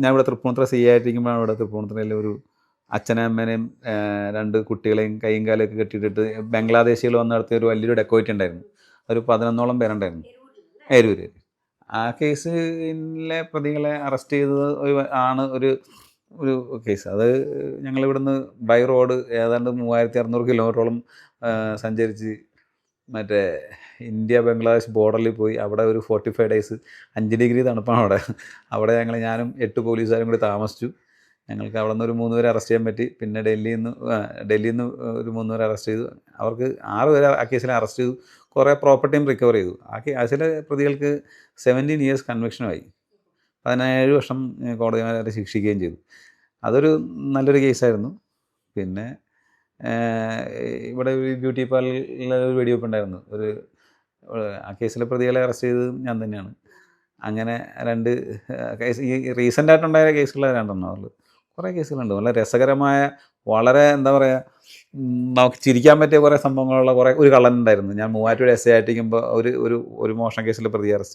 ഞാൻ ഇവിടെ തൃപ്പൂണിത്തുറ സി ആയിട്ടിരിക്കുമ്പോഴാണ് ഇവിടെ തൃപ്പൂണിത്തുറയിൽ ഒരു അച്ഛനെയും അമ്മേനെയും 2 കുട്ടികളെയും കൈയും കാലൊക്കെ കെട്ടിയിട്ടിട്ട് ബംഗ്ലാദേശികൾ വന്ന് നടത്തിയ ഒരു വലിയൊരു ഡെക്കോയിറ്റ് ഉണ്ടായിരുന്നു. ഒരു 11ഓളം പേരുണ്ടായിരുന്നു. ഏരൂര്. ആ കേസിലെ പ്രതികളെ അറസ്റ്റ് ചെയ്തത് ആണ് ഒരു ഒരു കേസ്. അത് ഞങ്ങളിവിടുന്ന് ബൈ റോഡ് ഏതാണ്ട് 3600 കിലോമീറ്ററോളം സഞ്ചരിച്ച് മറ്റേ ഇന്ത്യ ബംഗ്ലാദേശ് ബോർഡറിൽ പോയി അവിടെ ഒരു 45 ഡേയ്സ് 5 ഡിഗ്രി തണുപ്പാണ് അവിടെ. അവിടെ ഞാനും 8 പോലീസുകാരും കൂടി താമസിച്ചു. ഞങ്ങൾക്ക് അവിടെ നിന്ന് ഒരു 3 പേരെ അറസ്റ്റ് ചെയ്യാൻ പറ്റി. പിന്നെ ഡൽഹിയിൽ നിന്ന് ഒരു 3 പേരെ അറസ്റ്റ് ചെയ്തു. അവർക്ക് 6 പേരെ ആ കേസിൽ അറസ്റ്റ് ചെയ്തു. കുറേ പ്രോപ്പർട്ടിയും റിക്കവർ ചെയ്തു. ആ കേസിലെ പ്രതികൾക്ക് 17 ഇയേഴ്സ് കൺവിക്ഷനുമായി. 17 വർഷം കോടതി അവരെ ശിക്ഷിക്കുകയും ചെയ്തു. അതൊരു നല്ലൊരു കേസായിരുന്നു. പിന്നെ ഇവിടെ ഒരു ബ്യൂട്ടി പാർലറിൽ ഒരു വെടിവെപ്പ് ഉണ്ടായിരുന്നു. ആ കേസിലെ പ്രതികളെ അറസ്റ്റ് ചെയ്തത് ഞാൻ തന്നെയാണ്. അങ്ങനെ 2 കേസ് ഈ റീസെൻ്റായിട്ടുണ്ടായ കേസുകൾ 2 ഉള്ളൂ. കുറേ കേസുകളുണ്ട്. വളരെ രസകരമായ, വളരെ എന്താ പറയുക, നമുക്ക് ചിരിക്കാൻ പറ്റിയ കുറേ സംഭവങ്ങളുള്ള ഒരു കള്ളനുണ്ടായിരുന്നു. ഞാൻ മൂവാറ്റുപുഴ എസ് ഐ ആയിട്ടിരിക്കുമ്പോൾ ഒരു മോഷണ കേസിലെ പ്രതിയെ അറസ്റ്റ് ചെയ്തു.